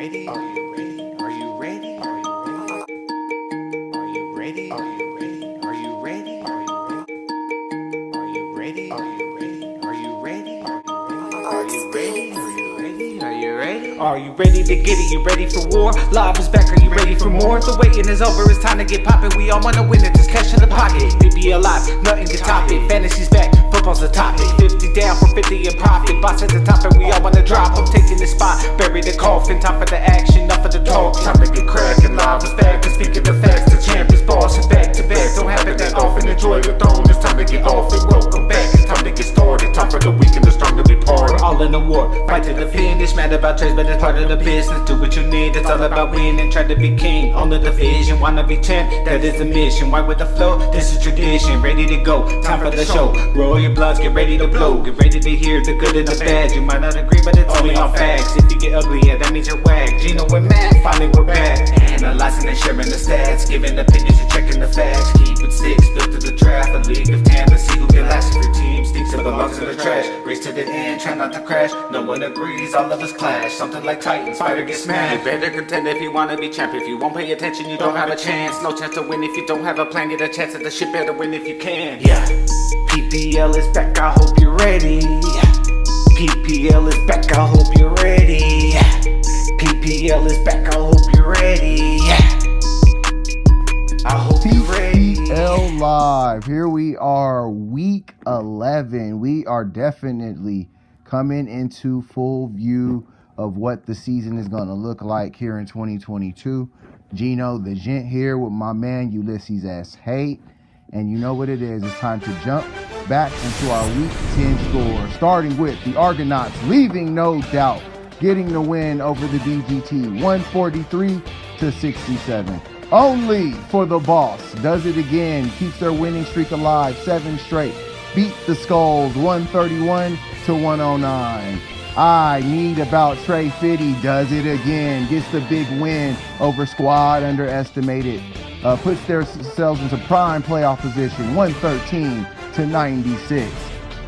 ready? Are you ready? Are you ready? Are you ready? Are you ready? Are you ready? Are you ready? Are you ready? Are you ready? Are you ready? Are you ready? Are you ready? Are you ready to get it? You ready for war? Live is back, are you ready for more? The waiting is over, it's time to get poppin'. We all wanna win it, just cash in the pocket. Be alive, nothing can top it. Fantasy's back, football's the topic. 50 down for 50 in profit. Boss at the top and we all wanna drop. I'm taking the spot, bury the coffin. Time for the action, enough of the talk. Time to get crackin', live is back. And speaking the facts, the champions boss is back to back. Don't happen that often, enjoy the throne. It's time to get off and welcome back. It's time to get started, time for the weak and the strong to be part. We're all in the war, fight to the finish. Mad about trades, but it's part of the business. Do what you need, it's all about winning. Try to be king on the division. Wanna be champ, that is the mission. Why with the flow? This is tradition. Ready to go, time for the show. Roll your bloods, get ready to blow. Get ready to hear the good and the bad. You might not agree, but it's only on facts. If you get ugly, yeah, that means you're whack. Geno and Matt, finally we're back. Analyzing and sharing the stats, giving opinions and checking the facts. Keep it six, built to the draft. A league of 10, let's see who get last. If your team stinks, it belongs in the trash. Race to the end, try not to crash. No one agrees, all of us clash. Something like Titans, fighter gets smashed. You better contend if you wanna be champ. If you won't pay attention, you don't have a chance. No chance to win if you don't have a plan. Get a chance at the shit, better win if you can. Yeah, PPL is back, I hope you're ready. PPL is back, I hope you're ready. PPL is back, I hope you're ready. I hope you're ready. PPL Live. Here we are, week 11. We are definitely coming into full view of what the season is going to look like here in 2022. Geno, the gent here with my man Ulysses S. Hate. And you know what it is. It's time to jump back into our week 10 score. Starting with the Argonauts, leaving no doubt, getting the win over the DGT, 143-67. Only for the boss. Does it again. Keeps their winning streak alive. 7 straight. Beat the Skulls 131-109. I need about Trey Fitty. Does it again. Gets the big win over squad underestimated. Puts themselves into prime playoff position. 113-96.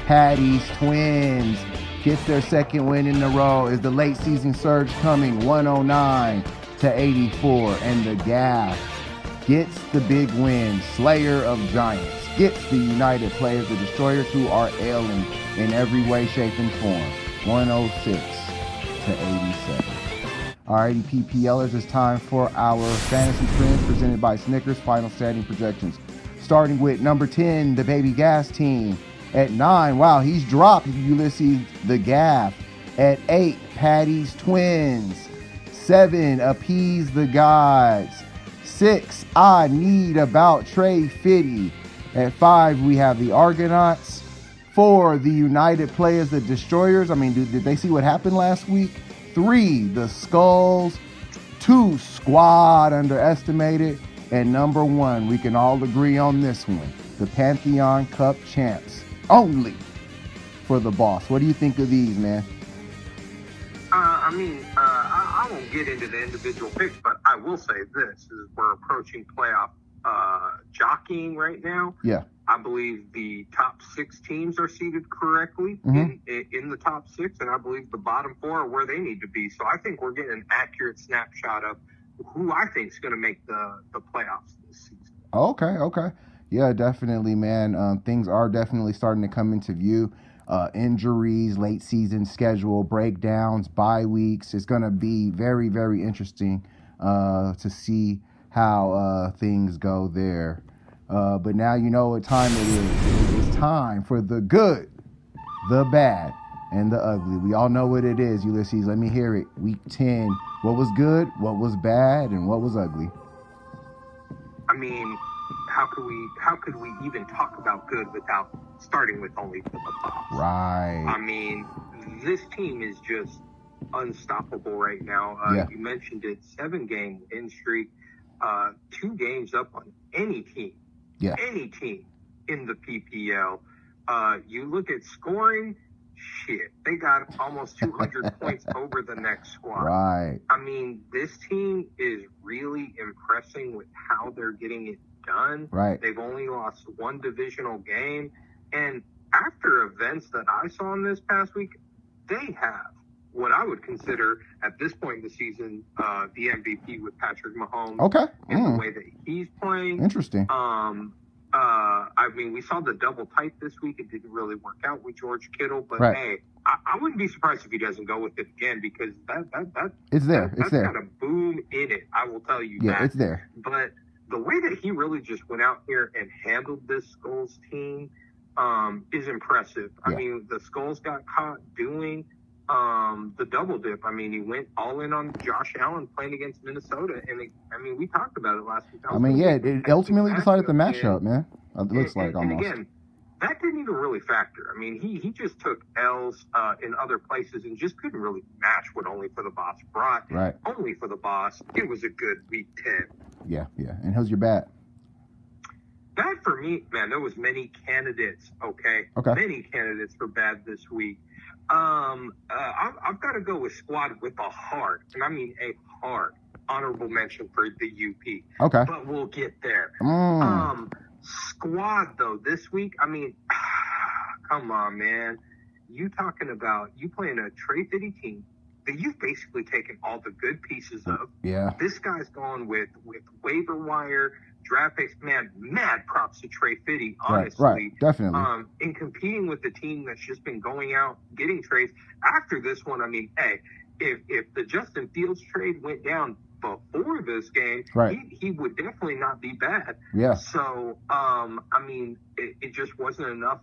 Patty's Twins gets their second win in a row. Is the late season surge coming? 109-84. And the Gaff gets the big win. Slayer of Giants gets the United Players, the Destroyers, who are ailing in every way, shape, and form. 106-87. Alrighty, PPLers, it's time for our fantasy trends presented by Snickers. Final standing projections. Starting with number 10, the Baby Gas team. At 9, wow, he's dropped Ulysses the Gaff. At 8, Patty's Twins. 7, Appease the Gods. 6, I Need About Trey Fitty. At 5, we have the Argonauts. 4, the United Players, the Destroyers. I mean, did they see what happened last week? 3, the Skulls. 2, Squad underestimated. And number 1, we can all agree on this one, the Pantheon Cup champs. Only for the boss. What do you think of these, man? I won't get into the individual picks, but I will say this, is we're approaching playoff jockeying right now. Yeah. I believe the top 6 teams are seated correctly in the top 6, and I believe the bottom 4 are where they need to be. So I think we're getting an accurate snapshot of who I think is going to make the playoffs this season. Okay. Yeah, definitely, man. Things are definitely starting to come into view. Injuries, late season schedule, breakdowns, bye weeks. It's going to be very, very interesting to see how things go there. But now you know what time it is. It's time for the good, the bad, and the ugly. We all know what it is, Ulysses. Let me hear it. Week 10. What was good, what was bad, and what was ugly? I mean, how could we even talk about good without starting with only for the boss? Right. I mean, this team is just unstoppable right now. You mentioned it, 7-game win streak, 2 games up on any team. Yeah. Any team in the PPL. You look at scoring, shit, they got almost 200 points over the next squad. Right. I mean, this team is really impressing with how they're getting it done. Right. They've only lost 1 divisional game. And after events that I saw in this past week, they have what I would consider at this point in the season the MVP with Patrick Mahomes. Okay. And the way that he's playing. Interesting. I mean, we saw the double tight this week. It didn't really work out with George Kittle, but right. hey, I wouldn't be surprised if he doesn't go with it again because it's there. It's there. Got a boom in it. I will tell you. Yeah, that. It's there. But the way that he really just went out here and handled this Skulls team is impressive. I mean, the Skulls got caught doing the double dip. I mean, he went all in on Josh Allen playing against Minnesota, and we talked about it last week. It ultimately decided the mashup, man. It looks like almost. And again, that didn't even really factor. I mean, he just took L's in other places and just couldn't really match what Only for the Boss brought. Right. Only for the Boss, it was a good week 10. Yeah. And how's your bat? Bad for me, man. There was many candidates. Okay. Many candidates for bad this week. I've got to go with squad with a heart, and I mean a heart. Honorable mention for the UP. Okay. But we'll get there. Squad though this week. I mean, come on, man. You talking about you playing a Trey Fitty team that you've basically taken all the good pieces of. Yeah. This guy's going with waiver wire. Draft picks, man, mad props to Trey Fitty, honestly. Right, definitely. In competing with the team that's just been going out, getting trades. After this one, I mean, hey, if the Justin Fields trade went down before this game, he would definitely not be bad. Yeah. So, I mean, it just wasn't enough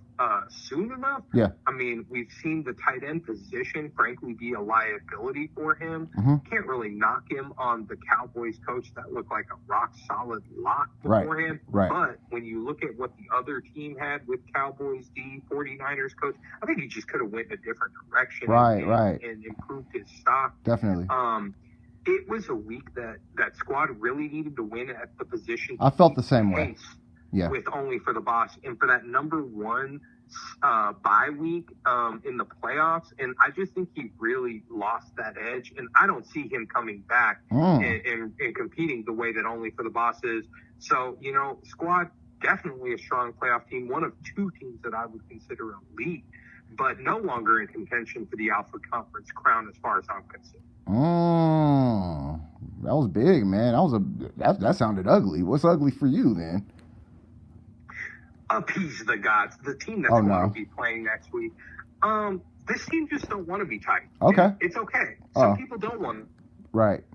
soon enough. Yeah. I mean, we've seen the tight end position, frankly, be a liability for him. Can't really knock him on the Cowboys coach that looked like a rock-solid lock beforehand. Right. But when you look at what the other team had with Cowboys D, 49ers coach, I think he just could have went in a different direction and improved his stock. Definitely. It was a week that squad really needed to win at the position. I felt the same way. Yeah. With Only for the Boss. And for that number one bye week in the playoffs. And I just think he really lost that edge. And I don't see him coming back and competing the way that Only for the Boss is. So, squad, definitely a strong playoff team. One of two teams that I would consider elite, but no longer in contention for the Alpha Conference crown as far as I'm concerned. That was big, man. That sounded ugly. What's ugly for you then? Appease the gods. The team that's going to be playing next week. This team just don't want to be tight. Okay. It's okay. Some people don't want to. Right.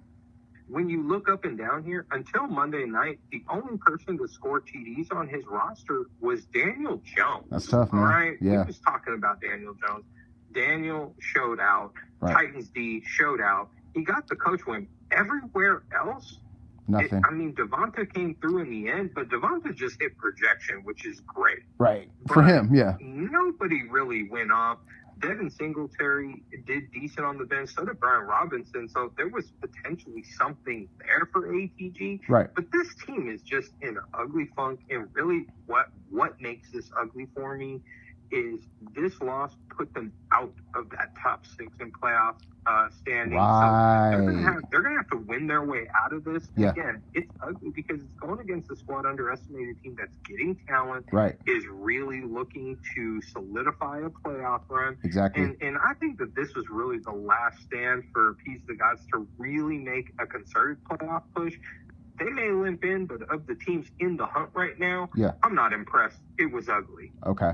When you look up and down here, until Monday night, the only person to score TDs on his roster was Daniel Jones. That's tough, man. All right? Yeah. We was talking about Daniel Jones. Daniel showed out. Right. Titans D showed out. He got the coach win. Everywhere else, nothing. Devonta came through in the end, but Devonta just hit projection, which is great. Right. For him, yeah. Nobody really went off. Devin Singletary did decent on the bench. So did Brian Robinson. So there was potentially something there for ATG. Right. But this team is just in an ugly funk. And really what makes this ugly for me is this loss put them out of that top 6 in playoff standing. Right. So they're gonna have to win their way out of this. Yeah. Again, it's ugly because it's going against a squad underestimated team that's getting talent. Right. Is really looking to solidify a playoff run. Exactly. And I think that this was really the last stand for Appease the Gods to really make a concerted playoff push. They may limp in, but of the teams in the hunt right now, I'm not impressed. It was ugly. Okay.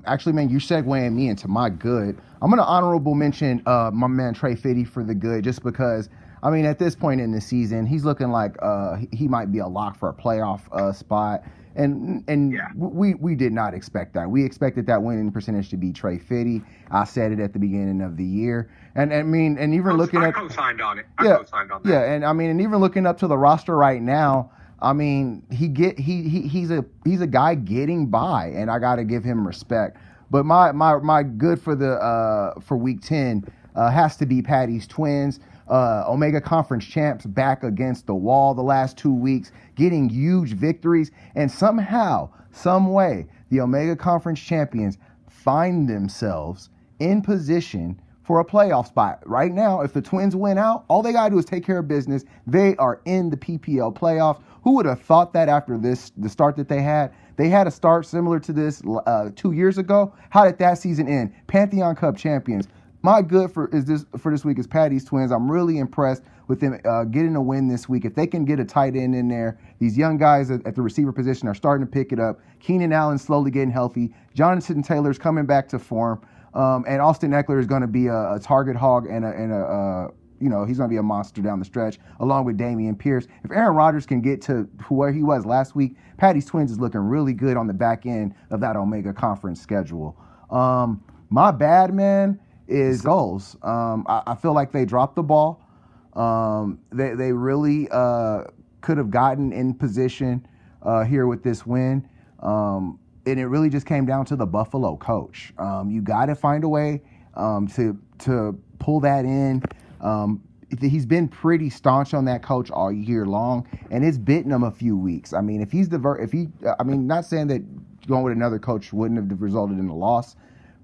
Actually, man, you're segueing me into my good. I'm going to honorable mention my man Trey Fitty for the good, just because, at this point in the season, he's looking like he might be a lock for a playoff spot. And we did not expect that. We expected that winning percentage to be Trey Fitty. I said it at the beginning of the year. I co-signed on it. I co-signed on that. Yeah, and even looking up to the roster right now, he's a guy getting by, and I got to give him respect. But my good for week 10 has to be Patty's Twins. Omega Conference champs back against the wall the last 2 weeks, getting huge victories, and somehow, some way, the Omega Conference champions find themselves in position for a playoff spot. Right now, if the Twins win out, all they got to do is take care of business. They are in the PPL playoffs. Who would have thought that after the start that they had? They had a start similar to this 2 years ago. How did that season end? Pantheon Cup champions. my good for this week is Patty's Twins. I'm really impressed with them getting a win this week. If they can get a tight end in there, these young guys at the receiver position are starting to pick it up. Keenan Allen's slowly getting healthy. Jonathan Taylor's coming back to form. And Austin Eckler is going to be a target hog and he's going to be a monster down the stretch, along with Dameon Pierce. If Aaron Rodgers can get to where he was last week, Patty's Twins is looking really good on the back end of that Omega Conference schedule. My bad, man, is goals. I feel like they dropped the ball. They really could have gotten in position here with this win. And it really just came down to the Buffalo coach. You got to find a way to pull that in. He's been pretty staunch on that coach all year long, and it's bitten him a few weeks. I mean, not saying that going with another coach wouldn't have resulted in a loss,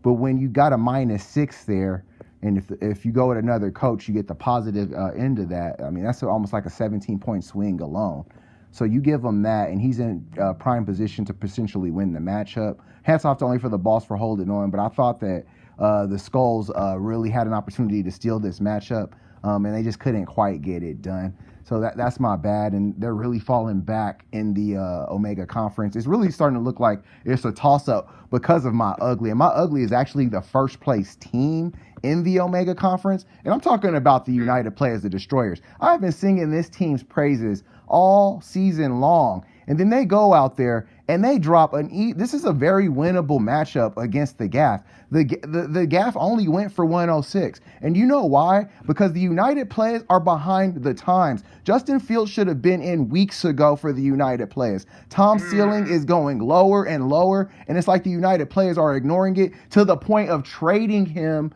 but when you got a -6 there, and if you go with another coach, you get the positive end of that. I mean, that's almost like a 17-point swing alone. So you give him that, and he's in prime position to potentially win the matchup. Hats off to only for the Boss for holding on, but I thought that the Skulls really had an opportunity to steal this matchup, and they just couldn't quite get it done. So that's my bad, and they're really falling back in the Omega Conference. It's really starting to look like it's a toss-up because of My Ugly. And My Ugly is actually the first-place team in the Omega Conference, and I'm talking about the United Players, the Destroyers. I've been singing this team's praises all season long, and then they go out there and they drop this is a very winnable matchup against the GAF. The GAF only went for 106, and you know why? Because the United Players are behind the times. Justin Fields should have been in weeks ago for the United Players. Tom's ceiling is going lower and lower, and it's like the United Players are ignoring it to the point of trading him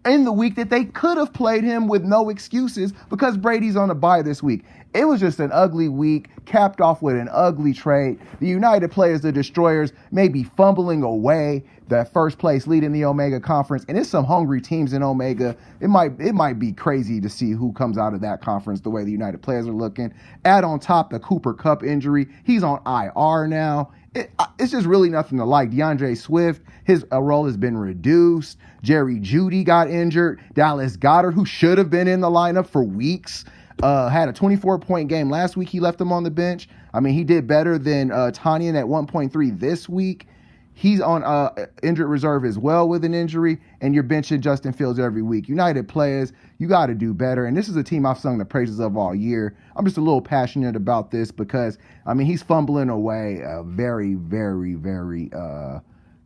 in the week that they could have played him with no excuses because Brady's on a bye this week. It was just an ugly week, capped off with an ugly trade. The United Players, the Destroyers, may be fumbling away that first place lead in the Omega Conference, and it's some hungry teams in Omega. It might be crazy to see who comes out of that conference the way the United Players are looking. Add on top the Cooper Kupp injury. He's on IR now. It's just really nothing to like. DeAndre Swift, his role has been reduced. Jerry Jeudy got injured. Dallas Goedert, who should have been in the lineup for weeks, had a 24-point game last week. He left him on the bench. I mean, he did better than Tanyan at 1.3 this week. He's on injured reserve as well with an injury, and you're benching Justin Fields every week. United Players, you got to do better, and this is a team I've sung the praises of all year. I'm just a little passionate about this because, I mean, he's fumbling away a very, very, very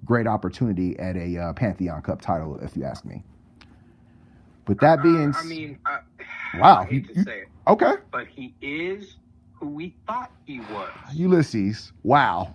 great opportunity at a Pantheon Cup title, if you ask me. But that being... wow. I hate to say it. Okay. But he is who we thought he was. Ulysses. Wow.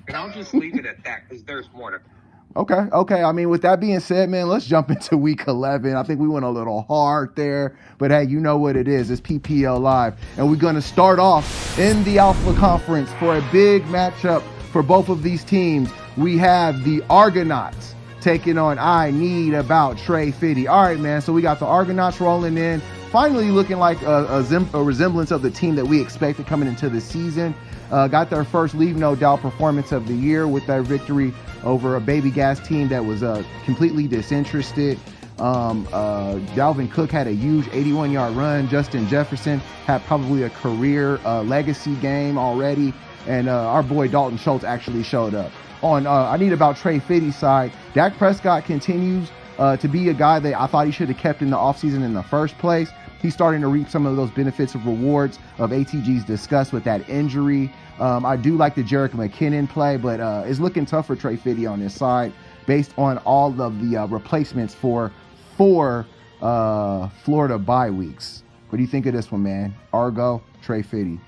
And I'll just leave it at that because there's more to come. Okay. I mean, with that being said, man, let's jump into week 11. I think we went a little hard there, but hey, you know what it is. It's PPL Live, and we're going to start off in the Alpha Conference for a big matchup for both of these teams. We have the Argonauts taking on I Need About Trey Fitty. All right, man, so we got the Argonauts rolling in, finally looking like a resemblance of the team that we expected coming into the season. Got their first Leave No Doubt performance of the year with their victory over a Baby Gas team that was completely disinterested. Dalvin Cook had a huge 81-yard run. Justin Jefferson had probably a career legacy game already. And our boy Dalton Schultz actually showed up. On I Need About Trey Fitty's side, Dak Prescott continues to be a guy that I thought he should have kept in the offseason in the first place. He's starting to reap some of those benefits of rewards of ATG's discussed with that injury. I do like the Jerick McKinnon play, but it's looking tough for Trey Fitty on his side based on all of the replacements for 4 Florida bye weeks. What do you think of this one, man? Argo, Trey Fitty.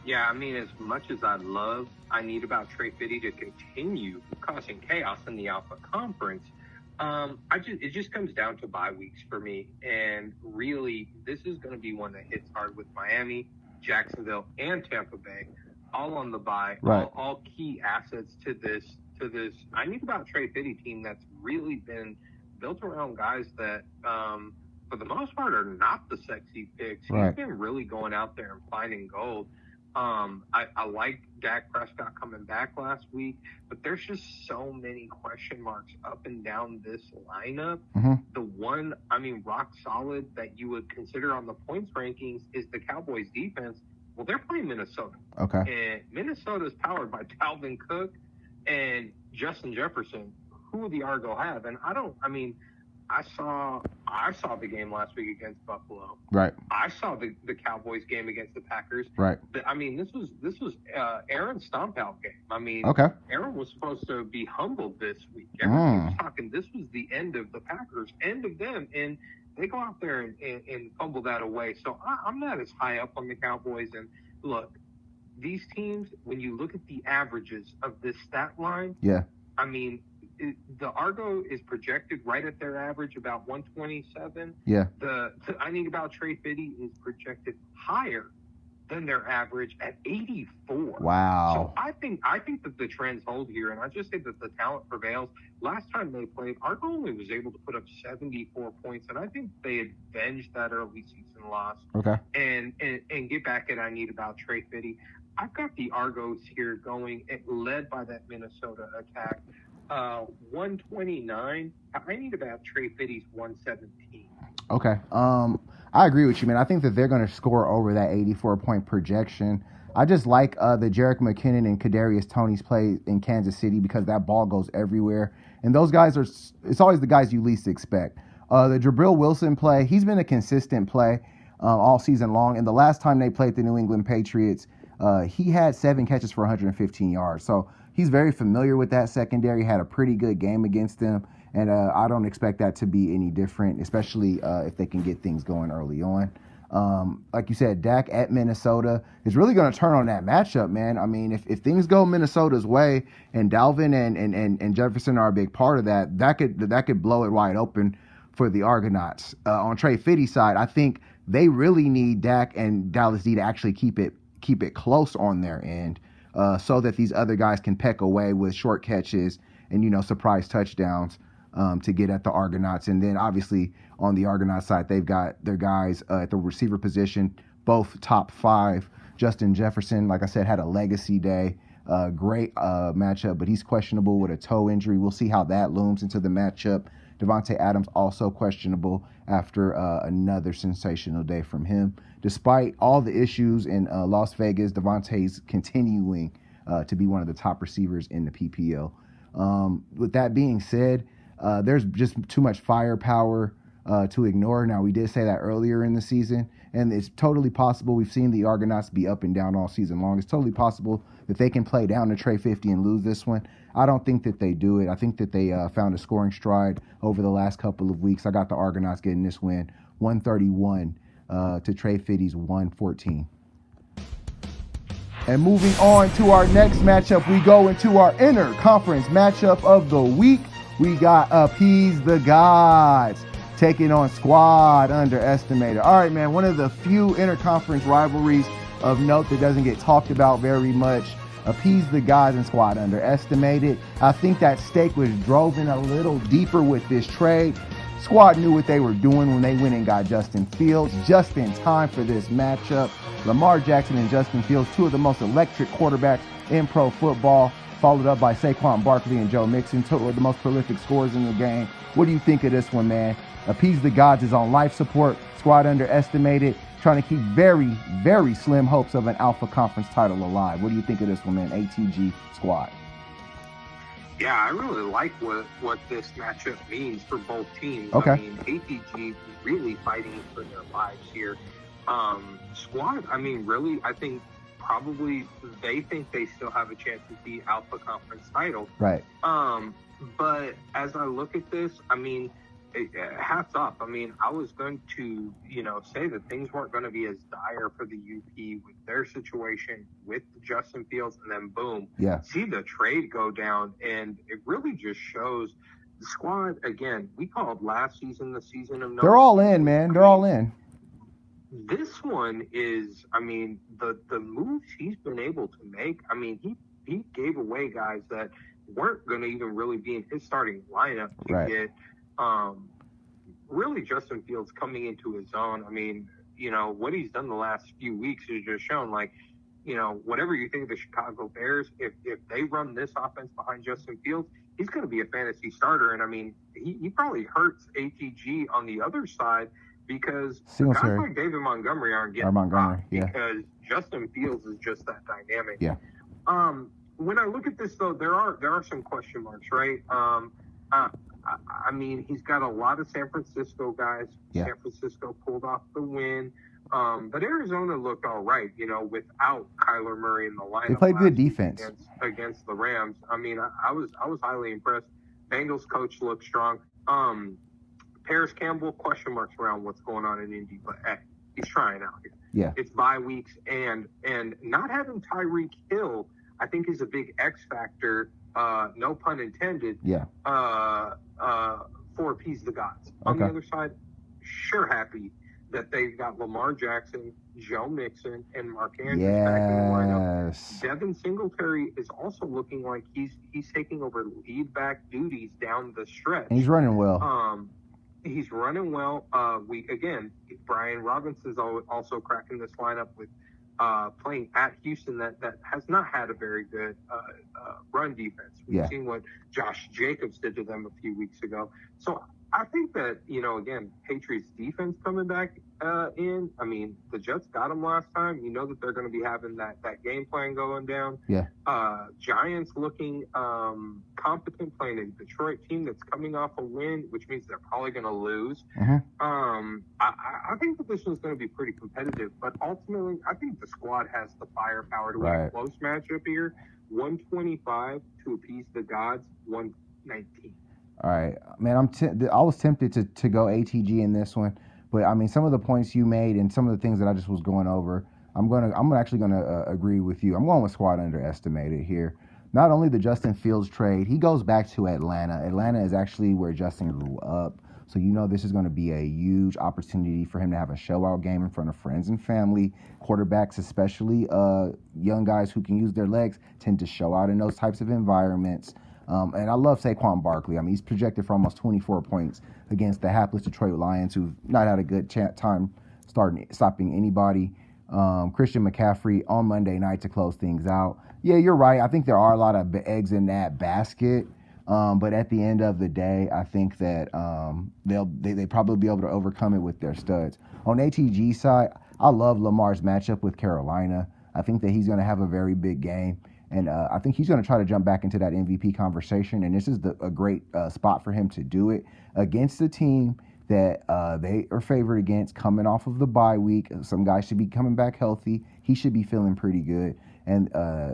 Yeah, I mean, as much as I Need About Trey Fitty to continue causing chaos in the Alpha Conference, it just comes down to bye weeks for me. And really, this is going to be one that hits hard with Miami, Jacksonville, and Tampa Bay, all on the bye, right. all key assets to this I Need About Trey Fitty team that's really been built around guys that, for the most part, are not the sexy picks. Right. He's been really going out there and finding gold. I like Dak Prescott coming back last week, but there's just so many question marks up and down this lineup. Mm-hmm. The one, rock solid that you would consider on the points rankings is the Cowboys defense. Well, they're playing Minnesota. Okay. And Minnesota is powered by Dalvin Cook and Justin Jefferson. Who would the Argo have? And I saw the game last week against Buffalo. Right. I saw the Cowboys game against the Packers. Right. This was Aaron's stomp out game. Okay. Aaron was supposed to be humbled this week. Everybody was talking. This was the end of the Packers, end of them, and they go out there and fumble that away. So I'm not as high up on the Cowboys. And look, these teams, when you look at the averages of this stat line, yeah, the Argo is projected right at their average, about 127. Yeah. The I Need About Trey Fitty is projected higher than their average at 84. Wow. So I think that the trends hold here, and I just say that the talent prevails. Last time they played, Argo only was able to put up 74 points, and I think they avenged that early season loss. Okay. And get back at I Need About Trey Fitty. I've got the Argos here going, led by that Minnesota attack. 129. I Need About Trey Fitty's 117. Okay. I agree with you, man. I think that they're going to score over that 84-point projection. I just like the Jerick McKinnon and Kadarius Toney's play in Kansas City because that ball goes everywhere. And those guys it's always the guys you least expect. The Jabril Wilson play, he's been a consistent play all season long. And the last time they played the New England Patriots, he had 7 catches for 115 yards. So he's very familiar with that secondary, had a pretty good game against them. And I don't expect that to be any different, especially if they can get things going early on. Like you said, Dak at Minnesota is really going to turn on that matchup, man. I mean, if things go Minnesota's way and Dalvin and Jefferson are a big part of that could blow it wide open for the Argonauts. On Trey Fitty's side, I think they really need Dak and Dallas D to actually keep it close on their end, so that these other guys can peck away with short catches and surprise touchdowns. To get at the Argonauts. And then obviously on the Argonaut side, they've got their guys at the receiver position, both top 5. Justin Jefferson, like I said, had a legacy day. Great matchup, but he's questionable with a toe injury. We'll see how that looms into the matchup. Devontae Adams also questionable after another sensational day from him. Despite all the issues in Las Vegas, Devontae's continuing to be one of the top receivers in the PPL. With that being said, there's just too much firepower to ignore. Now, we did say that earlier in the season, and it's totally possible. We've seen the Argonauts be up and down all season long. It's totally possible that they can play down to Trey 50 and lose this one. I don't think that they do it. I think that they found a scoring stride over the last couple of weeks. I got the Argonauts getting this win, 131 to Trey 50's 114. And moving on to our next matchup, we go into our inter-conference matchup of the week. We got Appease the Gods taking on Squad Underestimated. All right, man, one of the few interconference rivalries of note that doesn't get talked about very much. Appease the Gods and Squad Underestimated. I think that stake was drove in a little deeper with this trade. Squad knew what they were doing when they went and got Justin Fields just in time for this matchup. Lamar Jackson and Justin Fields, two of the most electric quarterbacks in pro football, followed up by Saquon Barkley and Joe Mixon, two of the most prolific scorers in the game. What do you think of this one, man? Appease the Gods is on life support. Squad Underestimated, trying to keep very, very slim hopes of an Alpha Conference title alive. What do you think of this one, man? ATG Squad. Yeah, I really like what this matchup means for both teams. Okay. ATG really fighting for their lives here. Squad, really, I think probably they think they still have a chance at the Alpha Conference title. Right. But as I look at this, hats off. I was going to, say that things weren't going to be as dire for the UP with their situation with Justin Fields, and then boom, see the trade go down, and it really just shows the Squad again. We called last season the season of no. They're all in, man. They're all in. This one is, the moves he's been able to make. He gave away guys that weren't going to even really be in his starting lineup to get really Justin Fields coming into his own. What he's done the last few weeks has just shown, whatever you think of the Chicago Bears, if they run this offense behind Justin Fields, he's going to be a fantasy starter. And I mean, he probably hurts ATG on the other side because guys like David Montgomery aren't getting because Justin Fields is just that dynamic. Yeah. When I look at this though, there are some question marks, right? I mean, he's got a lot of San Francisco guys. Yeah. San Francisco pulled off the win. But Arizona looked all right, without Kyler Murray in the lineup. They played good defense against the Rams. I mean, I was highly impressed. Bengals coach looked strong. Paris Campbell, question marks around what's going on in Indy, but hey, he's trying out here. Yeah. It's bye weeks, and not having Tyreek Hill, I think, is a big X factor. No pun intended. Yeah. For appease the gods. On the other side, sure happy that they've got Lamar Jackson, Joe Mixon, and Mark Andrews back in the lineup. Devin Singletary is also looking like he's taking over lead back duties down the stretch. And he's running well. He's running well. Brian Robinson's also cracking this lineup with playing at Houston that has not had a very good run defense. We've seen what Josh Jacobs did to them a few weeks ago. So I think that, Patriots defense coming back in. I mean, the Jets got them last time. You know that they're going to be having that game plan going down. Yeah. Giants looking competent, playing a Detroit team that's coming off a win, which means they're probably going to lose. I think that this one's going to be pretty competitive, but ultimately, I think the squad has the firepower to win a close matchup here. 125 to appease the gods, 119. All right, man. I was tempted to go ATG in this one, but I mean, some of the points you made and some of the things that I just was going over, I'm actually gonna agree with you. I'm going with squad underestimated here. Not only the Justin Fields trade, he goes back to Atlanta. Atlanta is actually where Justin grew up, so this is going to be a huge opportunity for him to have a show-out game in front of friends and family. Quarterbacks, especially young guys who can use their legs, tend to show out in those types of environments. And I love Saquon Barkley. I mean, he's projected for almost 24 points against the hapless Detroit Lions, who've not had a good time stopping anybody. Christian McCaffrey on Monday night to close things out. Yeah, you're right. I think there are a lot of eggs in that basket. But at the end of the day, I think that they probably be able to overcome it with their studs. On ATG side, I love Lamar's matchup with Carolina. I think that he's going to have a very big game. And I think he's going to try to jump back into that MVP conversation. And this is a great spot for him to do it against the team that they are favored against coming off of the bye week. Some guys should be coming back healthy. He should be feeling pretty good. And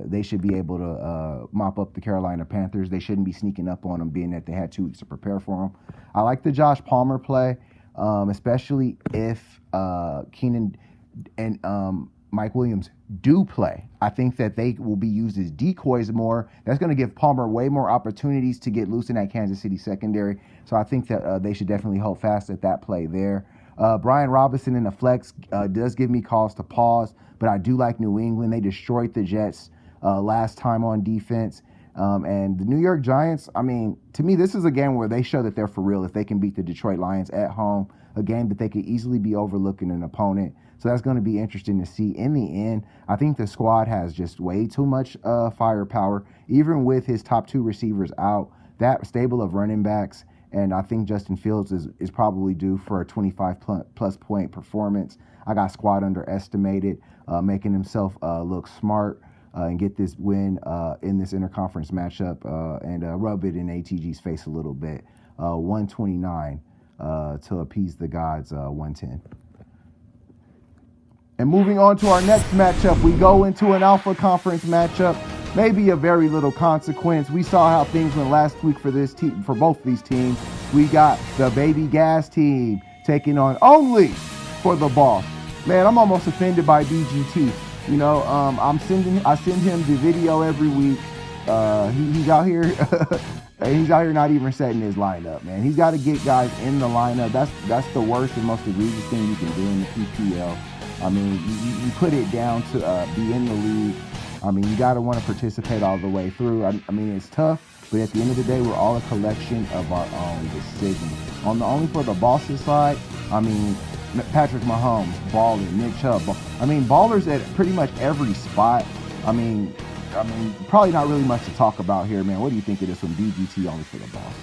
they should be able to mop up the Carolina Panthers. They shouldn't be sneaking up on them, being that they had 2 weeks to prepare for them. I like the Josh Palmer play, especially if Keenan and Mike Williams do play. I think that they will be used as decoys more. That's going to give Palmer way more opportunities to get loose in that Kansas City secondary. So I think that they should definitely hold fast at that play there. Brian Robinson in the flex does give me cause to pause, but I do like New England. They destroyed the Jets last time on defense. And the New York Giants, I mean, to me, this is a game where they show that they're for real if they can beat the Detroit Lions at home, a game that they could easily be overlooking an opponent. So that's going to be interesting to see. In the end, I think the squad has just way too much firepower, even with his top 2 receivers out, that stable of running backs. And I think Justin Fields is probably due for a 25-plus point performance. I got squad underestimated, making himself look smart and get this win in this interconference matchup and rub it in ATG's face a little bit. 129 to appease the gods, 110. And moving on to our next matchup, we go into an Alpha Conference matchup. Maybe a very little consequence. We saw how things went last week for this team, for both these teams. We got the Baby Gas team taking on Only for the Boss. Man, I'm almost offended by BGT. I send him the video every week. He's out here. He's out here not even setting his lineup, man. He's got to get guys in the lineup. That's the worst and most egregious thing you can do in the PPL. I mean, you put it down to be in the league. I mean, you got to want to participate all the way through. I mean, it's tough, but at the end of the day, we're all a collection of our own decisions. On the Only for the Bosses side, I mean, Patrick Mahomes, balling, Nick Chubb. I mean, ballers at pretty much every spot. I mean, probably not really much to talk about here, man. What do you think of this one? BGT only for the boss.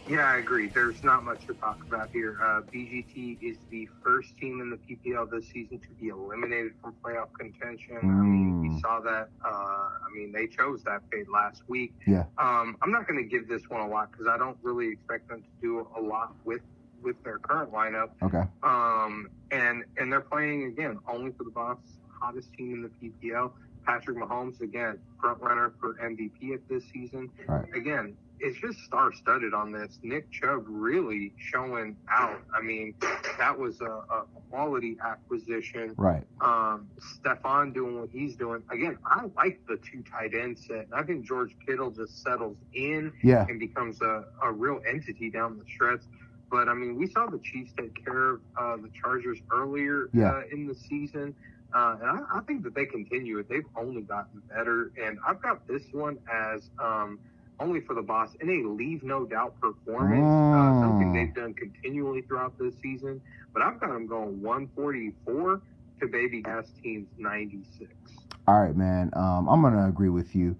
Yeah, I agree. There's not much to talk about here. BGT is the first team in the PPL this season to be eliminated from playoff contention. I mean, we saw that. They chose that fate last week. Yeah. I'm not going to give this one a lot because I don't really expect them to do a lot with their current lineup. Okay. And they're playing again only for the boss, hottest team in the PPL. Patrick Mahomes again, front runner for MVP at this season. Right. Again, it's just star-studded on this. Nick Chubb really showing out. I mean, that was a quality acquisition. Right. Stephon doing what he's doing. Again, I like the two tight end set. I think George Kittle just settles in and becomes a real entity down the stretch. But, I mean, we saw the Chiefs take care of the Chargers earlier in the season. And I think that they continue it. They've only gotten better. And I've got this one as only for the boss in a leave no doubt performance, something they've done continually throughout this season. But I've got them going 144 to Baby Gas Team's 96. All right, man. I'm going to agree with you.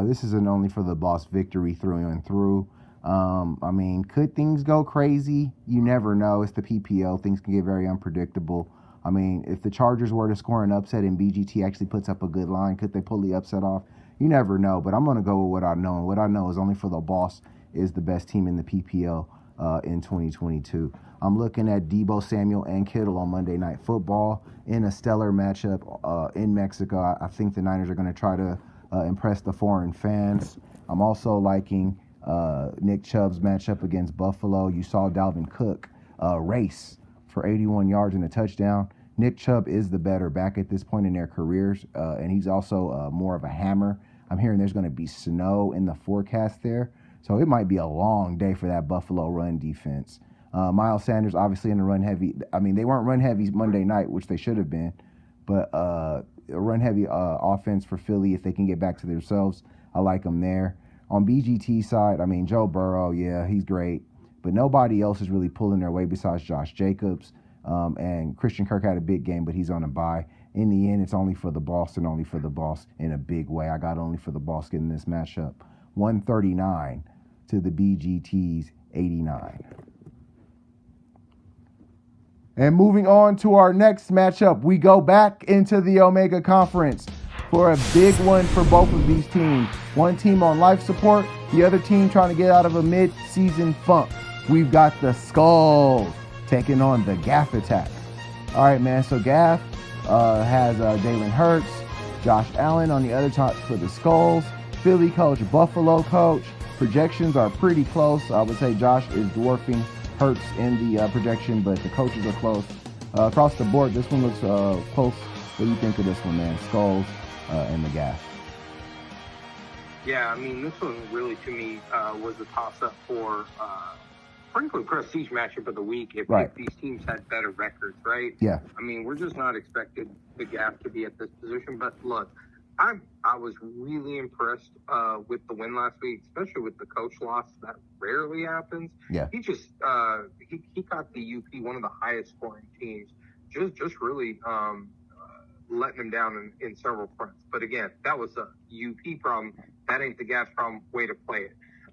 This is an only for the boss victory through and through. I mean, could things go crazy? You never know. It's the PPL. Things can get very unpredictable. I mean, if the Chargers were to score an upset and BGT actually puts up a good line, could they pull the upset off? You never know, but I'm going to go with what I know. And what I know is only for the boss is the best team in the PPL in 2022. I'm looking at Deebo Samuel and Kittle on Monday Night Football in a stellar matchup in Mexico. I think the Niners are going to try to impress the foreign fans. I'm also liking Nick Chubb's matchup against Buffalo. You saw Dalvin Cook race for 81 yards and a touchdown. Nick Chubb is the better back at this point in their careers, and he's also more of a hammer. I'm hearing there's going to be snow in the forecast there, so it might be a long day for that Buffalo run defense. Miles Sanders, obviously in the run heavy. I mean, they weren't run heavy Monday night, which they should have been, but a run heavy offense for Philly, if they can get back to themselves, I like them there. On BGT side, I mean, Joe Burrow, yeah, he's great, but nobody else is really pulling their weight besides Josh Jacobs. And Christian Kirk had a big game, but he's on a bye. In the end, it's only for the boss and only for the boss in a big way. I got only for the boss getting this matchup. 139 to the BGT's 89. And moving on to our next matchup, we go back into the Omega Conference for a big one for both of these teams. One team on life support, the other team trying to get out of a mid-season funk. We've got the Skulls taking on the Gaff Attack. All right, man, so Gaff has Jalen Hurts, Josh Allen on the other top for the Skulls. Philly coach, Buffalo coach. Projections are pretty close. I would say Josh is dwarfing Hurts in the projection, but the coaches are close. Across the board, this one looks close. What do you think of this one, man? Skulls and the Gaff. Yeah, I mean, this one really, to me, was a toss-up for frankly, prestige matchup of the week if these teams had better records, right? Yeah. I mean, we're just not expected the Gaff to be at this position. But look, I was really impressed with the win last week, especially with the coach loss. That rarely happens. Yeah. He just he got the UP, one of the highest scoring teams, just really letting them down in several fronts. But again, that was a UP problem. That ain't the Gaff problem. Way to play it.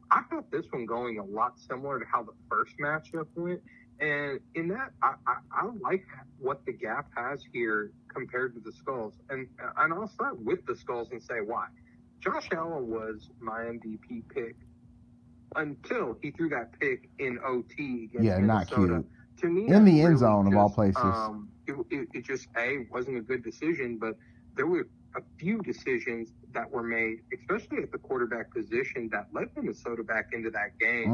I thought this one going a lot similar to how the first matchup went. And in that, I like what the Gaff has here compared to the Skulls. And I'll start with the Skulls and say why. Josh Allen was my MVP pick until he threw that pick in OT against Minnesota. Not cute. To me, in the end zone, of all places. It just, wasn't a good decision, but there were a few decisions that were made, especially at the quarterback position, that led Minnesota back into that game.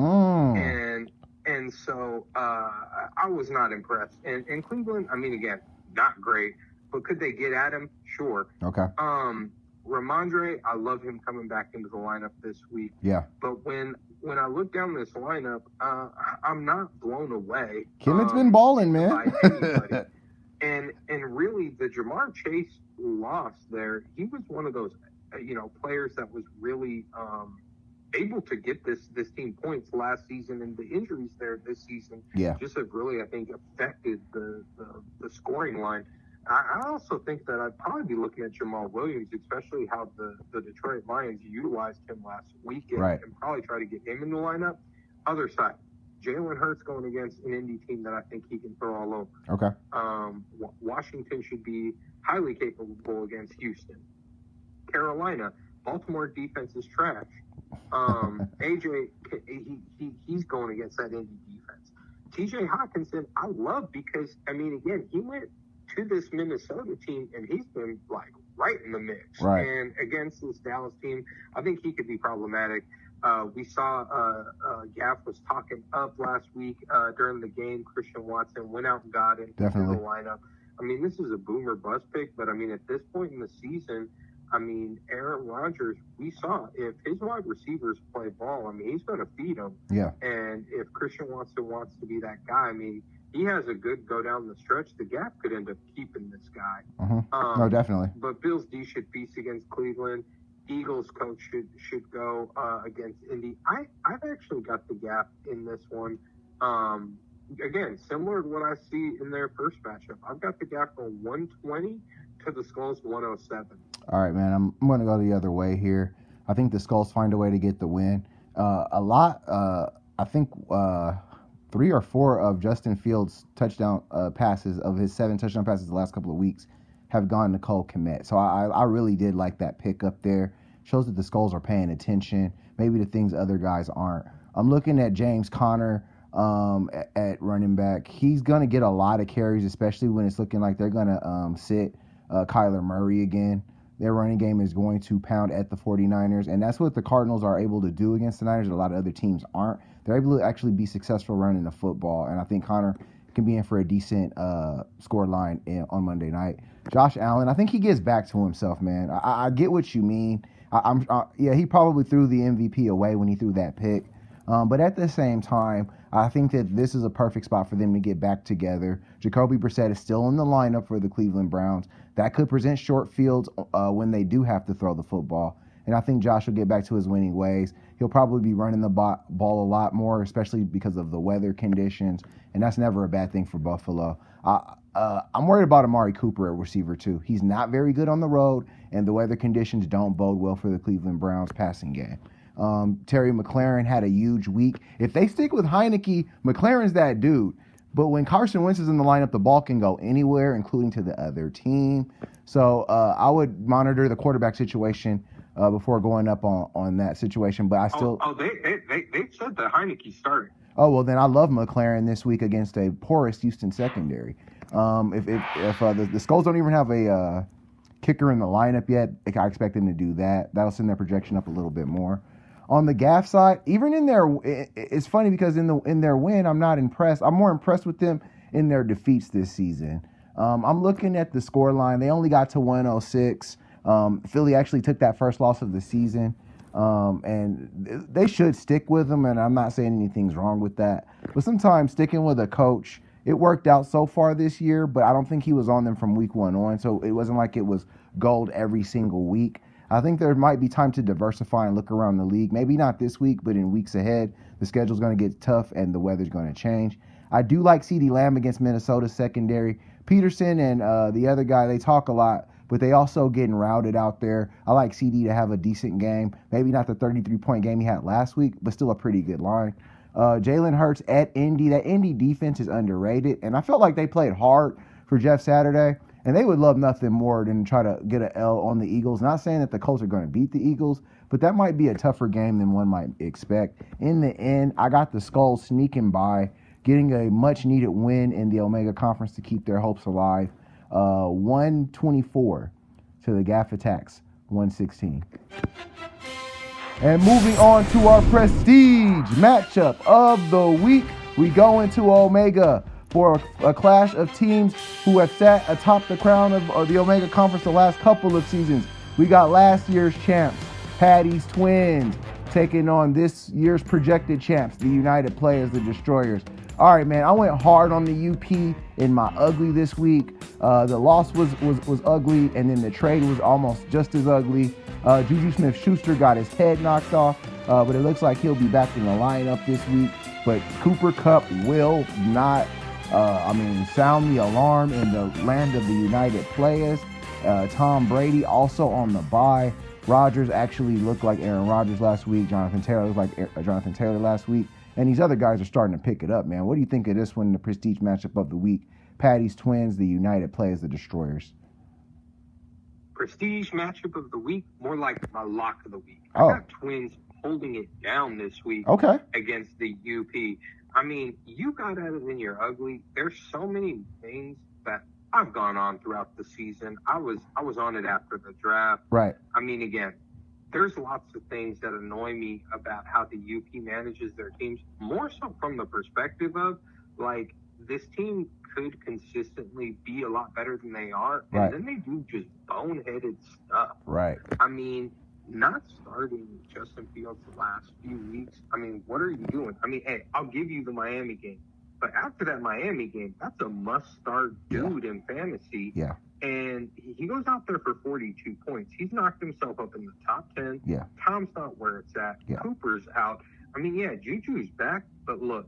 And so I was not impressed. And Cleveland, I mean, again, not great, but could they get at him? Sure. Okay. Ramondre, I love him coming back into the lineup this week. Yeah. But when I look down this lineup, I'm not blown away. Kimmett's been balling, man. By anybody. And really, the Jamar Chase loss there, he was one of those, players that was really able to get this team points last season, and the injuries there this season just have really, I think, affected the scoring line. I also think that I'd probably be looking at Jamal Williams, especially how the Detroit Lions utilized him last weekend, and probably try to get him in the lineup. Other side, Jalen Hurts going against an Indy team that I think he can throw all over. Okay. Washington should be highly capable against Houston. Carolina, Baltimore defense is trash. AJ, he's going against that Indy defense. TJ Hawkinson, I love because, I mean, again, he went to this Minnesota team and he's been like right in the mix. And against this Dallas team, I think he could be problematic. We saw Gaff was talking up last week during the game. Christian Watson went out and got him into the lineup. I mean, this is a boomer bust pick, but I mean, at this point in the season, I mean, Aaron Rodgers, we saw if his wide receivers play ball, I mean, he's going to feed them. And if Christian Watson wants to be that guy, I mean, he has a good go down the stretch. The Gap could end up keeping this guy. No, definitely. But Bills D should feast against Cleveland. Eagles coach should go against Indy. I've actually got the Gap in this one. Again, similar to what I see in their first matchup. I've got the Gap from 120 to the Skulls 107. All right, man. I'm going to go the other way here. I think the Skulls find a way to get the win. I think 3 or 4 of Justin Fields' touchdown passes, of his 7 touchdown passes the last couple of weeks, have gone to Cole Kmet. So I really did like that pick up there. Shows that the Skulls are paying attention, maybe to things other guys aren't. I'm looking at James Conner at running back. He's going to get a lot of carries, especially when it's looking like they're going to sit Kyler Murray again. Their running game is going to pound at the 49ers, and that's what the Cardinals are able to do against the Niners. A lot of other teams aren't. They're able to actually be successful running the football, and I think Connor can be in for a decent score line on Monday night. Josh Allen, I think he gets back to himself, man. I get what you mean. He probably threw the MVP away when he threw that pick. But at the same time, I think that this is a perfect spot for them to get back together. Jacoby Brissett is still in the lineup for the Cleveland Browns. That could present short fields when they do have to throw the football. And I think Josh will get back to his winning ways. He'll probably be running the ball a lot more, especially because of the weather conditions. And that's never a bad thing for Buffalo. I'm worried about Amari Cooper at receiver, too. He's not very good on the road, and the weather conditions don't bode well for the Cleveland Browns passing game. Terry McLaurin had a huge week. If they stick with Heineke, McLaurin's that dude. But when Carson Wentz is in the lineup, the ball can go anywhere, including to the other team. So I would monitor the quarterback situation before going up on that situation. But I still... They said that Heineke started. Oh, well, then I love McLaurin this week against a porous Houston secondary. If the Skulls don't even have a kicker in the lineup yet, I expect them to do that. That'll send their projection up a little bit more. On the Gaff side, even in their, it's funny because in their win, I'm not impressed. I'm more impressed with them in their defeats this season. I'm looking at the score line. They only got to 106. Philly actually took that first loss of the season. And they should stick with them, and I'm not saying anything's wrong with that. But sometimes sticking with a coach, it worked out so far this year, but I don't think he was on them from week 1 on, so it wasn't like it was gold every single week. I think there might be time to diversify and look around the league. Maybe not this week, but in weeks ahead. The schedule's going to get tough, and the weather's going to change. I do like CeeDee Lamb against Minnesota's secondary. Peterson and the other guy, they talk a lot, but they also getting routed out there. I like CD to have a decent game. Maybe not the 33-point game he had last week, but still a pretty good line. Jalen Hurts at Indy. That Indy defense is underrated, and I felt like they played hard for Jeff Saturday, and they would love nothing more than try to get an L on the Eagles. Not saying that the Colts are going to beat the Eagles, but that might be a tougher game than one might expect. In the end, I got the Skulls sneaking by, getting a much-needed win in the Omega Conference to keep their hopes alive. 124 to the Gaff Attacks, 116. And moving on to our prestige matchup of the week, we go into Omega for a clash of teams who have sat atop the crown of the Omega Conference the last couple of seasons. We got last year's champs, Patty's Twins, taking on this year's projected champs, the United Players, the Destroyers. All right, man, I went hard on the UP in my ugly this week. The loss was ugly, and then the trade was almost just as ugly. Juju Smith-Schuster got his head knocked off. but it looks like he'll be back in the lineup this week. But Cooper Kupp will not, sound the alarm in the land of the United Playas. Tom Brady also on the bye. Rodgers actually looked like Aaron Rodgers last week. Jonathan Taylor looked like Jonathan Taylor last week. And these other guys are starting to pick it up, man. What do you think of this one, the prestige matchup of the week? Patty's Twins, the United Playas, the Destroyers. Prestige matchup of the week, more like my lock of the week. Oh. I got Twins holding it down this week against the UP. I mean, you got at it in your ugly. There's so many things that I've gone on throughout the season. I was on it after the draft. Right. I mean, again, there's lots of things that annoy me about how the UP manages their teams, more so from the perspective of, like, this team could consistently be a lot better than they are, and then they do just boneheaded stuff. Right. I mean, not starting Justin Fields the last few weeks. I mean, what are you doing? I mean, hey, I'll give you the Miami game. But after that Miami game, that's a must-start dude in fantasy. Yeah. And he goes out there for 42 points. He's knocked himself up in the top 10. Yeah. Tom's not where it's at. Yeah. Cooper's out. I mean, yeah, Juju's back. But look,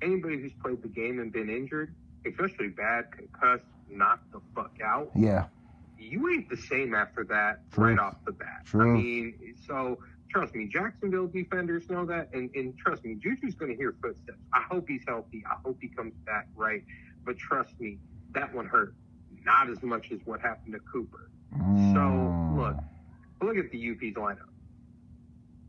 anybody who's played the game and been injured, especially bad, concussed, knocked the fuck out. Yeah. You ain't the same after that Truth. right off the bat. Truth. I mean, so trust me, Jacksonville defenders know that. And trust me, Juju's going to hear footsteps. I hope he's healthy. I hope he comes back right. But trust me, that one hurt. Not as much as what happened to Cooper. So, look at the UP's lineup.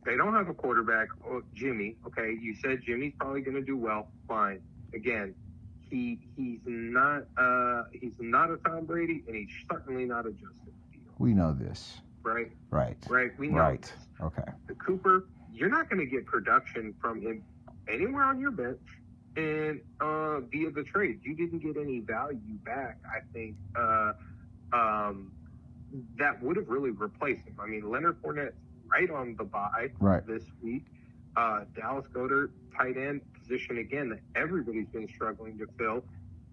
They don't have a quarterback. Oh, Jimmy, okay, you said Jimmy's probably going to do well. Fine. Again, he's not a Tom Brady, and he's certainly not a Justin Fields. We know this. Right? Right. We know Right. this. Okay. The Cooper, you're not going to get production from him anywhere on your bench. And via the trade, you didn't get any value back, I think, that would have really replaced him. I mean, Leonard Fournette's right on the bye this week. Dallas Goedert, tight end position again that everybody's been struggling to fill.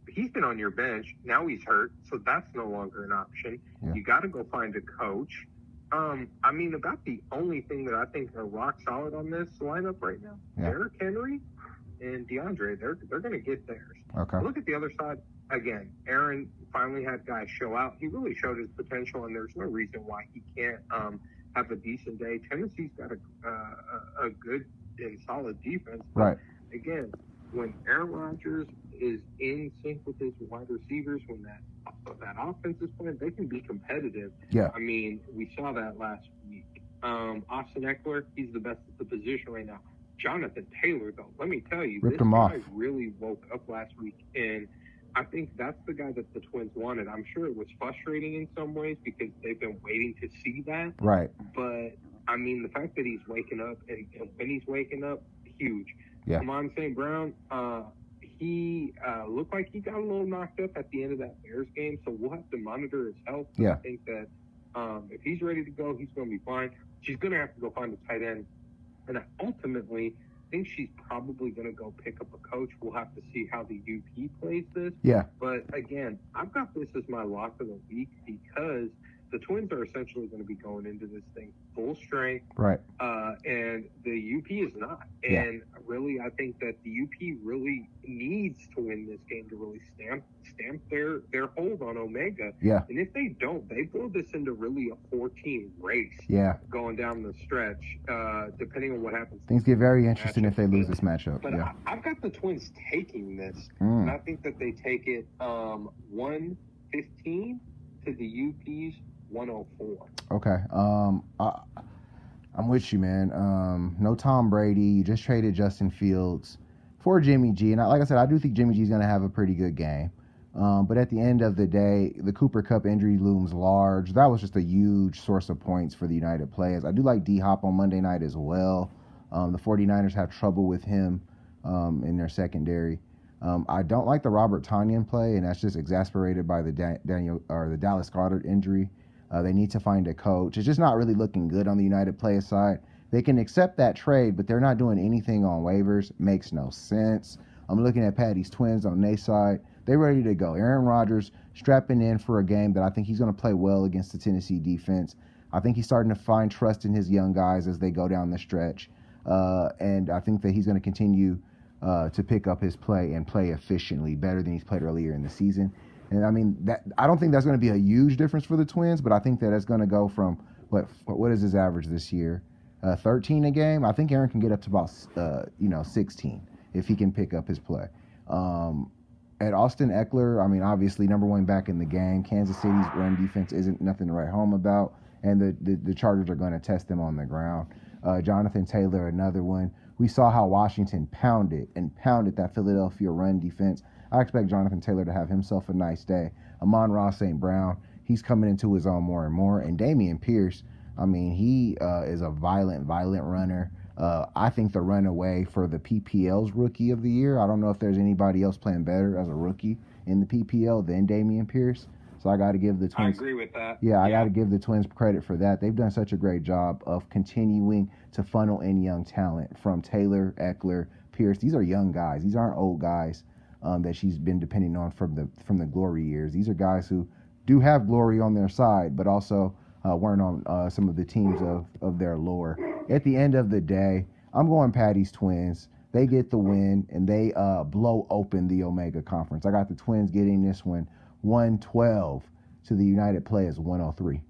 He's been on your bench. Now he's hurt, so that's no longer an option. Yeah. You got to go find a coach. I mean, about the only thing that I think are rock solid on this lineup right now, Derrick Henry and DeAndre, they're going to get theirs. Okay. Look at the other side. Again, Aaron finally had guys show out. He really showed his potential, and there's no reason why he can't have a decent day. Tennessee's got a good and solid defense. But Right. again, when Aaron Rodgers is in sync with his wide receivers, when that offense is playing, they can be competitive. Yeah. I mean, we saw that last week. Austin Eckler, he's the best at the position right now. Jonathan Taylor, though, let me tell you, Ripped this him guy off. really woke up last week, and I think that's the guy that the Twins wanted. I'm sure it was frustrating in some ways because they've been waiting to see that. Right. But, I mean, the fact that he's waking up, and when he's waking up, huge. Yeah. Amon St. Brown, he looked like he got a little knocked up at the end of that Bears game, so we'll have to monitor his health. Yeah. I think that if he's ready to go, he's going to be fine. She's going to have to go find a tight end. And I ultimately think she's probably going to go pick up a coach. We'll have to see how the UP plays this. Yeah. But, again, I've got this as my lock of the week because the Twins are essentially going to be going into this thing full strength. Right. And the UP is not. Yeah. And really, I think that the UP really needs to win this game to really stamp their hold on Omega. Yeah. And if they don't, they blow this into really a 4-team race. Yeah. Going down the stretch, depending on what happens. Things get very interesting if they lose this matchup. But Yeah. I've got the Twins taking this. And I think that they take it 115 to the UP's 104. Okay. I'm with you, man. No Tom Brady. You just traded Justin Fields for Jimmy G. And like I said, I do think Jimmy G is going to have a pretty good game. But at the end of the day, the Cooper Kupp injury looms large. That was just a huge source of points for the United Players. I do like D-Hop on Monday night as well. The 49ers have trouble with him in their secondary. I don't like the Robert Tonyan play, and that's just exasperated by the the Dallas Goedert injury. They need to find a coach. It's just not really looking good on the United Players side. They can accept that trade, but they're not doing anything on waivers. Makes no sense. I'm looking at Patty's Twins on their side. They're ready to go. Aaron Rodgers strapping in for a game that I think he's going to play well against the Tennessee defense. I think he's starting to find trust in his young guys as they go down the stretch. And I think that he's going to continue to pick up his play and play efficiently, better than he's played earlier in the season. And I mean, that I don't think that's going to be a huge difference for the Twins, but I think that it's going to go from what is his average this year? 13 a game. I think Aaron can get up to about 16 if he can pick up his play. At Austin Eckler, I mean, obviously number one back in the game. Kansas City's run defense isn't nothing to write home about, and the Chargers are going to test them on the ground. Jonathan Taylor, another one. We saw how Washington pounded that Philadelphia run defense. I expect Jonathan Taylor to have himself a nice day. Amon-Ra St. Brown, he's coming into his own more and more. And Dameon Pierce, I mean, he is a violent runner. I think the runaway for the PPL's Rookie of the Year. I don't know if there's anybody else playing better as a rookie in the PPL than Dameon Pierce. So I got to give the Twins. I agree with that. Yeah, I got to give the Twins credit for that. They've done such a great job of continuing to funnel in young talent from Taylor, Eckler, Pierce. These are young guys. These aren't old guys that she's been depending on from the glory years. These are guys who do have glory on their side, but also weren't on some of the teams of their lore. At the end of the day, I'm going Patty's Twins. They get the win, and they blow open the Omega Conference. I got the Twins getting this one 112 to the United Players 103.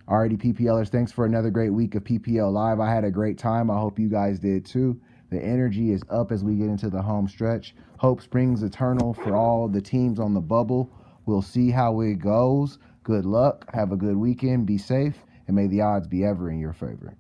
Alrighty, PPLers, thanks for another great week of PPL Live. I had a great time. I hope you guys did too. The energy is up as we get into the home stretch. Hope springs eternal for all the teams on the bubble. We'll see how it goes. Good luck. Have a good weekend. Be safe. And may the odds be ever in your favor.